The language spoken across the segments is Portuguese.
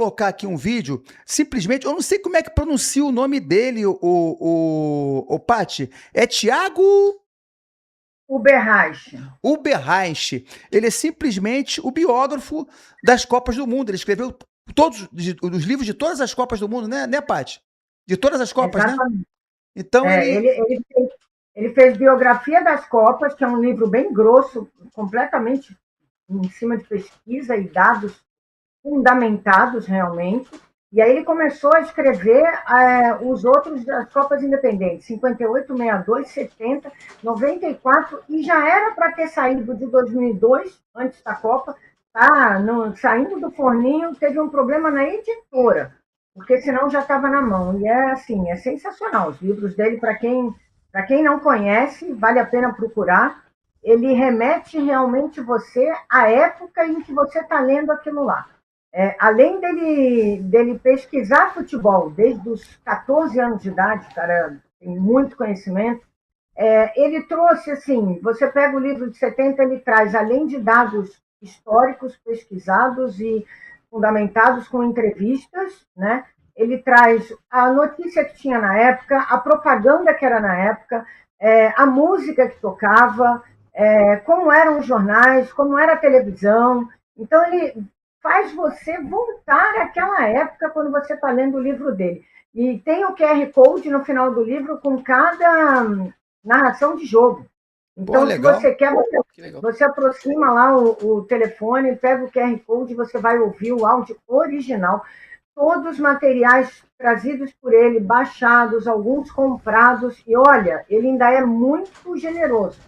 colocar aqui um vídeo, simplesmente, eu não sei como é que pronuncia o nome dele, o Pati. É Thiago Uberreich. Uberreich. Ele é simplesmente o biógrafo das Copas do Mundo. Ele escreveu todos os livros de todas as Copas do Mundo, né, Pati? De todas as Copas, né? Exatamente. Então É, ele. ele fez Biografia das Copas, que é um livro bem grosso, completamente em cima de pesquisa e dados fundamentados realmente. E aí ele começou a escrever os outros das Copas Independentes, 58, 62, 70, 94, e já era para ter saído de 2002, antes da Copa, tá, saindo do forninho, teve um problema na editora, porque senão já estava na mão. E é assim, é sensacional. Os livros dele, para quem não conhece, vale a pena procurar. Ele remete realmente você à época em que você está lendo aquilo lá. Além dele pesquisar futebol desde os 14 anos de idade, cara, tem muito conhecimento, ele trouxe, assim, você pega o livro de 70, ele traz, além de dados históricos pesquisados e fundamentados com entrevistas, né? Ele traz a notícia que tinha na época, a propaganda que era na época, a música que tocava, como eram os jornais, como era a televisão. Então, ele faz você voltar àquela época quando você está lendo o livro dele. E tem o QR Code no final do livro com cada narração de jogo. Pô, Então, se legal. você quer, Que legal. você aproxima lá o telefone, pega o QR Code e você vai ouvir o áudio original. Todos os materiais trazidos por ele, baixados, alguns comprados. E olha, ele ainda é muito generoso,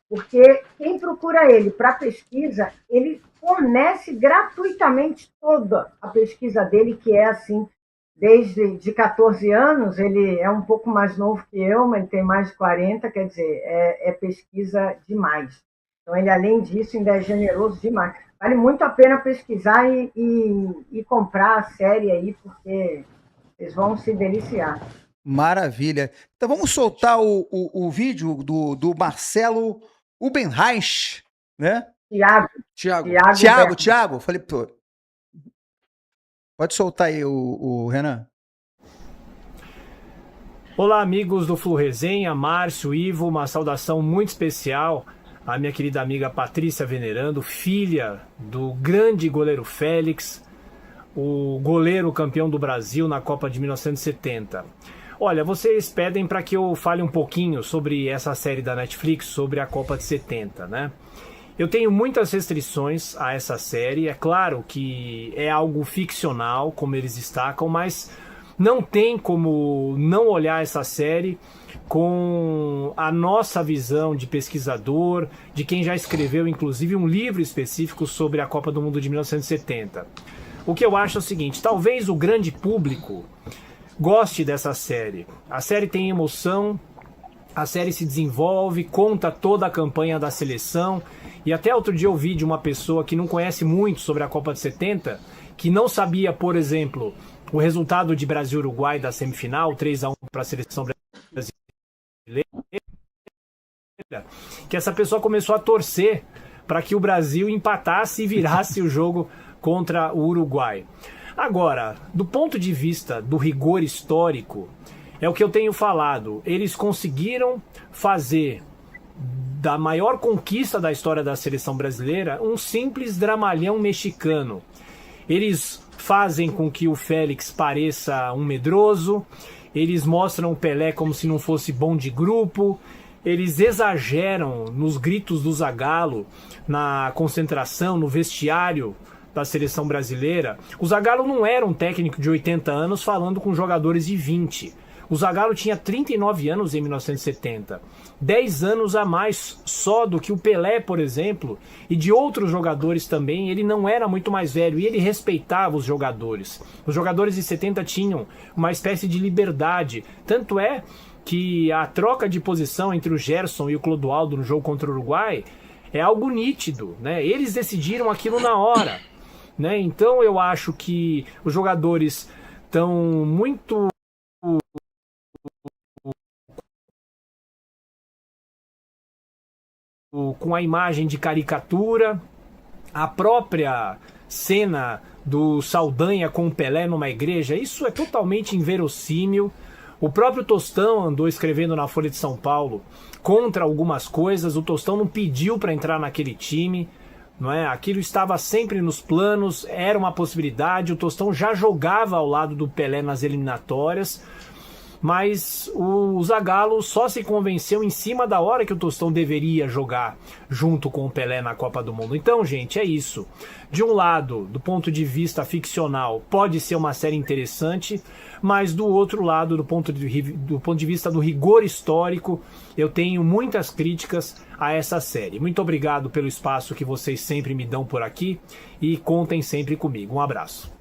porque quem procura ele para pesquisa, ele fornece gratuitamente toda a pesquisa dele, que é assim, desde de 14 anos, ele é um pouco mais novo que eu, mas ele tem mais de 40, quer dizer, é pesquisa demais. Então, ele, além disso, ainda é generoso demais. Vale muito a pena pesquisar e comprar a série aí, porque vocês vão se deliciar. Maravilha. Então vamos soltar o vídeo do Marcelo Ubenreich, né? Tiago, Tiago. Tiago, falei, pô. Pode soltar aí o Renan. Olá, amigos do Flu Resenha, Márcio, Ivo, uma saudação muito especial à minha querida amiga Patrícia Venerando, filha do grande goleiro Félix, o goleiro campeão do Brasil na Copa de 1970. Olha, vocês pedem para que eu fale um pouquinho sobre essa série da Netflix, sobre a Copa de 70, né? Eu tenho muitas restrições a essa série, é claro que é algo ficcional, como eles destacam, mas não tem como não olhar essa série com a nossa visão de pesquisador, de quem já escreveu inclusive um livro específico sobre a Copa do Mundo de 1970. O que eu acho é o seguinte, talvez o grande público goste dessa série. A série tem emoção, a série se desenvolve, conta toda a campanha da seleção. E até outro dia eu vi de uma pessoa que não conhece muito sobre a Copa de 70, que não sabia, por exemplo, o resultado de Brasil e Uruguai da semifinal, 3-1 para a seleção brasileira, que essa pessoa começou a torcer para que o Brasil empatasse e virasse o jogo contra o Uruguai. Agora, do ponto de vista do rigor histórico, é o que eu tenho falado, eles conseguiram fazer da maior conquista da história da seleção brasileira um simples dramalhão mexicano. Eles fazem com que o Félix pareça um medroso, eles mostram o Pelé como se não fosse bom de grupo, eles exageram nos gritos do Zagallo, na concentração, no vestiário da seleção brasileira. O Zagallo não era um técnico de 80 anos falando com jogadores de 20. O Zagallo tinha 39 anos em 1970, 10 anos a mais só do que o Pelé, por exemplo, e de outros jogadores também. Ele não era muito mais velho e ele respeitava os jogadores. Os jogadores de 70 tinham uma espécie de liberdade, tanto é que a troca de posição entre o Gerson e o Clodoaldo no jogo contra o Uruguai é algo nítido, né? Eles decidiram aquilo na hora, né? Então eu acho que os jogadores estão muito com a imagem de caricatura. A própria cena do Saldanha com o Pelé numa igreja, isso é totalmente inverossímil. O próprio Tostão andou escrevendo na Folha de São Paulo contra algumas coisas, o Tostão não pediu para entrar naquele time, não é? Aquilo estava sempre nos planos, era uma possibilidade, o Tostão já jogava ao lado do Pelé nas eliminatórias, mas o Zagallo só se convenceu em cima da hora que o Tostão deveria jogar junto com o Pelé na Copa do Mundo. Então, gente, é isso. De um lado, do ponto de vista ficcional, pode ser uma série interessante, mas do outro lado, do ponto de vista do rigor histórico, eu tenho muitas críticas a essa série. Muito obrigado pelo espaço que vocês sempre me dão por aqui e contem sempre comigo. Um abraço.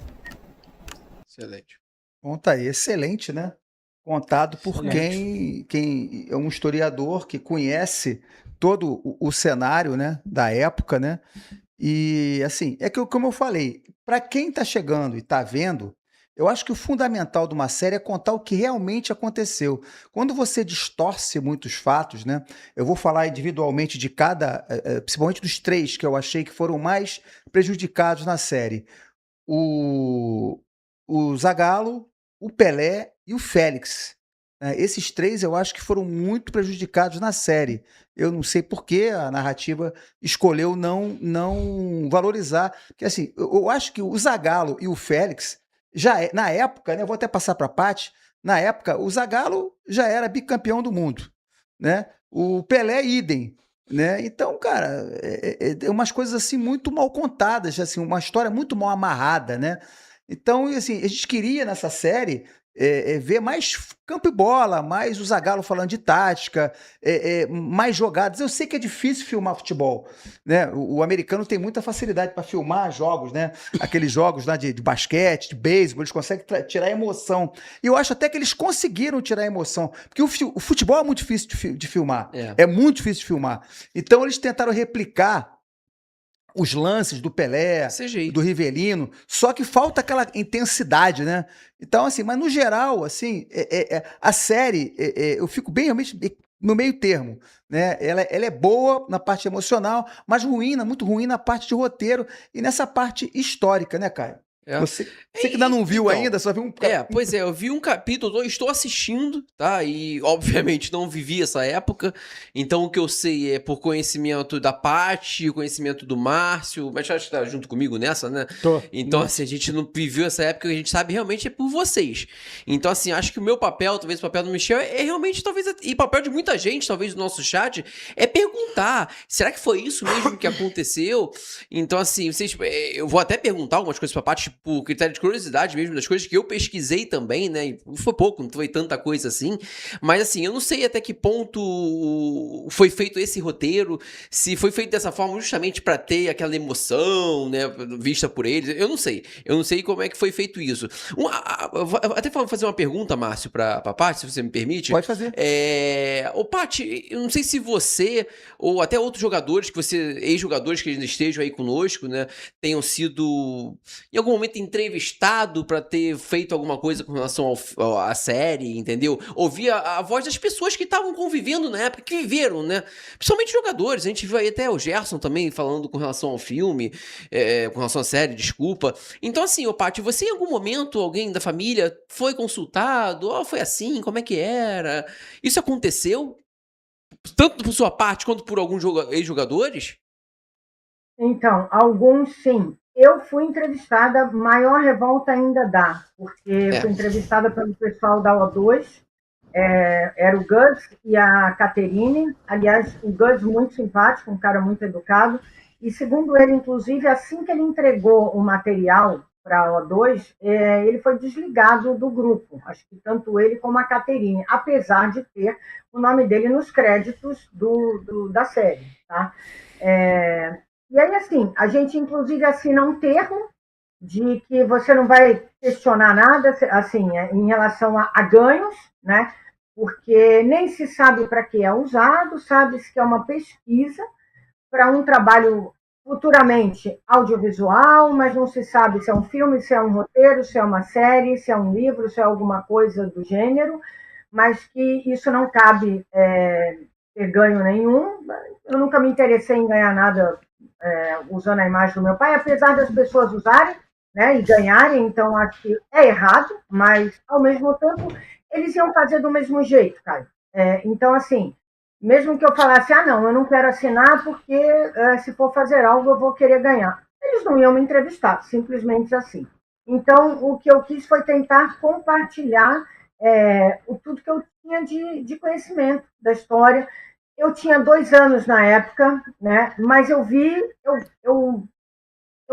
Excelente. Bom, tá aí, excelente, né? Contado por quem é um historiador que conhece todo o cenário, né, da época, né? E assim, é que como eu falei, para quem está chegando e está vendo, eu acho que o fundamental de uma série é contar o que realmente aconteceu. Quando você distorce muitos fatos, né? Eu vou falar individualmente de cada, principalmente dos 3 que eu achei que foram mais prejudicados na série. O Zagallo, o Pelé e o Félix. Esses 3 eu acho que foram muito prejudicados na série. Eu não sei por que a narrativa escolheu não valorizar. Porque assim, eu acho que o Zagallo e o Félix, na época, né, eu vou até passar para a Paty, na época o Zagallo já era bicampeão do mundo, né? O Pelé, idem. Né? Então, cara, é umas coisas assim muito mal contadas, assim, uma história muito mal amarrada, né? Então, assim, a gente queria nessa série ver mais campo e bola, mais o Zagallo falando de tática, mais jogadas. Eu sei que é difícil filmar futebol, né? O americano tem muita facilidade para filmar jogos, né? Aqueles jogos lá de basquete, de beisebol, eles conseguem tirar emoção. E eu acho até que eles conseguiram tirar emoção, porque o futebol é muito difícil de filmar. É muito difícil de filmar. Então, eles tentaram replicar os lances do Pelé, CGI. do Rivelino, só que falta aquela intensidade, né? Então, assim, mas no geral, assim, a série, eu fico bem realmente no meio termo, né? Ela é boa na parte emocional, mas muito ruim na parte de roteiro e nessa parte histórica, né, Caio? Você que ainda não viu então, ainda, só viu um pois é, eu vi um capítulo, estou assistindo, tá? E, obviamente, não vivi essa época. Então, o que eu sei é por conhecimento da Paty, o conhecimento do Márcio. Mas acho que tá junto comigo nessa, né? Tô. Então, assim, a gente não viveu essa época, a gente sabe realmente é por vocês. Então, assim, acho que o meu papel, talvez o papel do Michel, é realmente, talvez, e o papel de muita gente, talvez, do nosso chat, é perguntar, será que foi isso mesmo que aconteceu? Então, assim, vocês, eu vou até perguntar algumas coisas pra Paty, por critério de curiosidade mesmo, das coisas que eu pesquisei também, né? E foi pouco, não foi tanta coisa assim. Mas assim, eu não sei até que ponto foi feito esse roteiro, se foi feito dessa forma justamente para ter aquela emoção, né? Vista por eles. Eu não sei. Eu não sei como é que foi feito isso. Eu vou até fazer uma pergunta, Márcio, pra Paty, se você me permite. Pode fazer. Ô, Paty, eu não sei se você, ou até outros jogadores, ex-jogadores que ainda estejam aí conosco, né? Tenham sido, em algum momento, entrevistado para ter feito alguma coisa com relação à série, entendeu? Ouvir a voz das pessoas que estavam convivendo na época, que viveram, né? Principalmente jogadores. A gente viu aí até o Gerson também falando com relação ao filme, com relação à série, desculpa. Então, assim, ô Paty, você em algum momento, alguém da família foi consultado? Foi assim? Como é que era? Isso aconteceu? Tanto por sua parte quanto por alguns ex-jogadores? Então, alguns sim. Eu fui entrevistada, maior revolta ainda dá, porque fui entrevistada pelo pessoal da O2, era o Gus e a Caterine. Aliás, o Gus muito simpático, um cara muito educado, e segundo ele, inclusive, assim que ele entregou o material para a O2, ele foi desligado do grupo, acho que tanto ele como a Caterine, apesar de ter o nome dele nos créditos da série, tá? E aí, assim, a gente, inclusive, assina um termo de que você não vai questionar nada, assim, em relação a ganhos, né? Porque nem se sabe para que é usado, sabe-se que é uma pesquisa para um trabalho futuramente audiovisual, mas não se sabe se é um filme, se é um roteiro, se é uma série, se é um livro, se é alguma coisa do gênero, mas que isso não cabe ter ganho nenhum. Eu nunca me interessei em ganhar nada usando a imagem do meu pai, apesar das pessoas usarem, né, e ganharem, então acho que é errado, mas ao mesmo tempo eles iam fazer do mesmo jeito, Caio. Então, assim, mesmo que eu falasse, não, eu não quero assinar porque se for fazer algo eu vou querer ganhar. Eles não iam me entrevistar, simplesmente assim. Então, o que eu quis foi tentar compartilhar tudo que eu tinha de conhecimento da história. Eu tinha 2 anos na época, né? Mas eu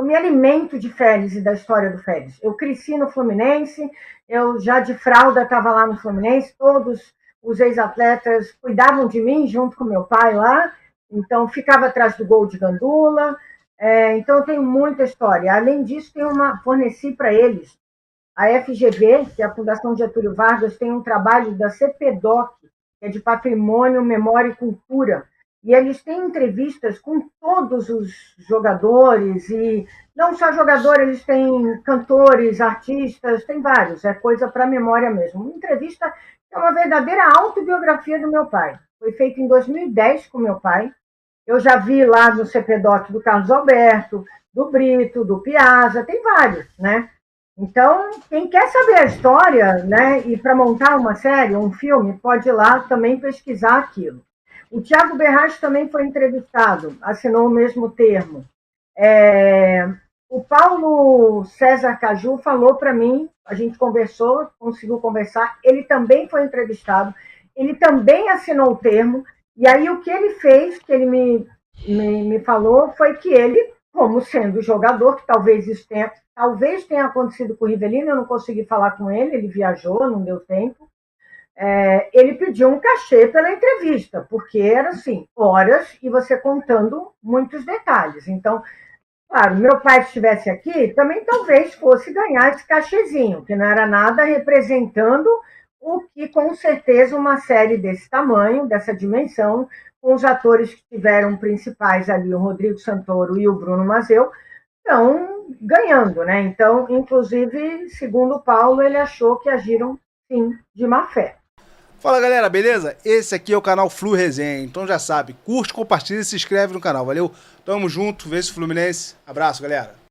me alimento de Félix e da história do Félix. Eu cresci no Fluminense, eu já de fralda estava lá no Fluminense, todos os ex-atletas cuidavam de mim junto com meu pai lá, então ficava atrás do gol de Gandula. Então eu tenho muita história. Além disso, forneci para eles a FGV, que é a Fundação Getúlio Vargas, tem um trabalho da CPDOC, que é de Patrimônio, Memória e Cultura, e eles têm entrevistas com todos os jogadores, e não só jogadores, eles têm cantores, artistas, tem vários, é coisa para memória mesmo. Uma entrevista é uma verdadeira autobiografia do meu pai. Foi feita em 2010 com meu pai. Eu já vi lá no CPDOC do Carlos Alberto, do Brito, do Piazza, tem vários, né? Então, quem quer saber a história, né, e para montar uma série, um filme, pode ir lá também pesquisar aquilo. O Thiago Berratti também foi entrevistado, assinou o mesmo termo. O Paulo César Caju falou para mim, a gente conversou, conseguiu conversar, ele também foi entrevistado, ele também assinou o termo, e aí o que ele fez, que ele me falou, foi que ele, como sendo jogador, que talvez tenha acontecido com o Rivelino, eu não consegui falar com ele viajou, não deu tempo. Ele pediu um cachê pela entrevista, porque era assim, horas e você contando muitos detalhes. Então, claro, meu pai, se estivesse aqui, também talvez fosse ganhar esse cachezinho, que não era nada representando o que, com certeza, uma série desse tamanho, dessa dimensão, com os atores que tiveram principais ali, o Rodrigo Santoro e o Bruno Mazeu, estão ganhando, né? Então, inclusive, segundo o Paulo, ele achou que agiram, sim, de má fé. Fala galera, beleza? Esse aqui é o canal Flu Resenha, então já sabe, curte, compartilha e se inscreve no canal, valeu? Tamo junto, vê esse Fluminense. Abraço, galera.